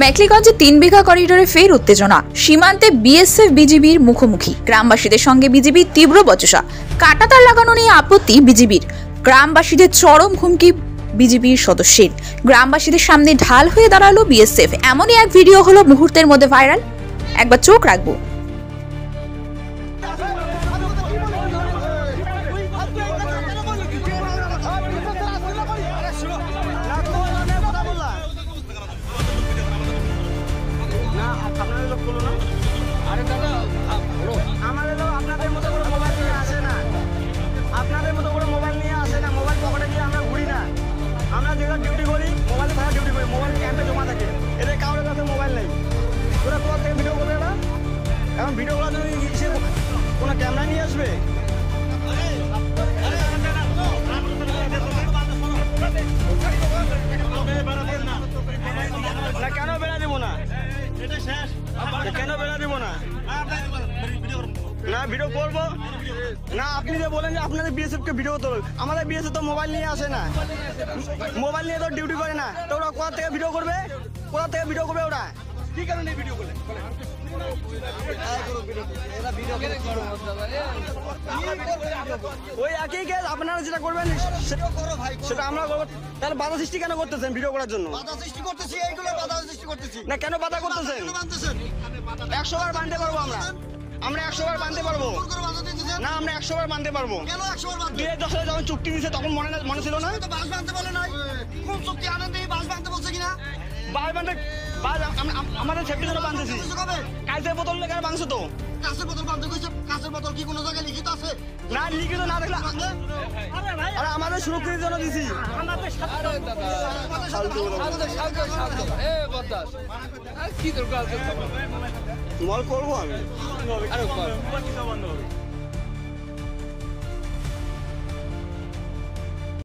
মেখলিগঞ্জে 3 বিঘা করিডোরে ফের উত্তেজনা। সীমান্তে বিএসএফ বিজিবির মুখোমুখি। গ্রামবাসীদের সঙ্গে বিজিবির তীব্র বচসা। কাঁটাতার লাগানো নিয়ে আপত্তি বিজিবির। গ্রামবাসীদের চরম হুমকি বিজিবির সদস্যের। গ্রামবাসীদের সামনে ঢাল হয়ে দাঁড়ালো বিএসএফ। এমনই এক ভিডিও হলো মুহূর্তের মধ্যে ভাইরাল। একবার চোখ রাখবো। আপনাদের মতো করে মোবাইল নিয়ে আসে না, আপনাদের মতো করে মোবাইল নিয়ে আসে না, মোবাইল পকেটে নিয়ে আমরা ঘুরি না। আমরা যেটা ডিউটি করি মোবাইলে থাকা ডিউটি করি, মোবাইল ক্যাম্পে জমা থাকে। এদের কারোর কাছে মোবাইল নেই। ওরা কোথা থেকে ভিডিও করবে? না এখন ভিডিও করার জন্য কোনো ক্যামেরা নিয়ে আসবে? না কেন বেড়া দিব না? কেন বেড়া দিব না? না ভিডিও করবো না। আপনি যে বলেন যে আপনাদের বিএসএফ কে ভিডিও তোল, আমাদের বিএসএফ তো মোবাইল নিয়ে আসে না, মোবাইল নিয়ে তো ডিউটি করে না। তো ওরা কোথা থেকে ভিডিও করবে? কোথা থেকে ভিডিও করবে ওরা? কি কারণে ভিডিও করবে? ওই একই কেস আপনারা যেটা করবেন সেটা আমরা করবো। তাহলে বাধা সৃষ্টি কেন করতেছেন ভিডিও করার জন্য? বাধা সৃষ্টি করতেছি, এইগুলো বাধা সৃষ্টি করতেছি না কেন বাধা করতেছেন? 100 বার বাঁধতে পারবো আমরা 100 বার বাঁধতে পারবো না, আমরা 100 বার বাঁধতে পারবো। কেন 100 বার বাঁধতে? 2010 সালে যখন চুক্তি দিয়েছে তখন মনে ছিল না? তো বাস বাঁধতে বলে নাই। কোন চুক্তি আনন্দে বাস বাঁধতে বলছে কিনা? বাস বাঁধতে আমাদের সেফটির জন্য বাঁধতেছি। কবে? কাঁচের বোতল লেগে বাঁধছে তো। কাঁচের বোতল বাঁধতে কইছে? কাঁচের বোতল কি কোনো জায়গায় লিখিত আছে? না লিখিত না দেখলে আরে আমাদের সুরক্ষিতের জন্য দিছি। মল করবো আমি।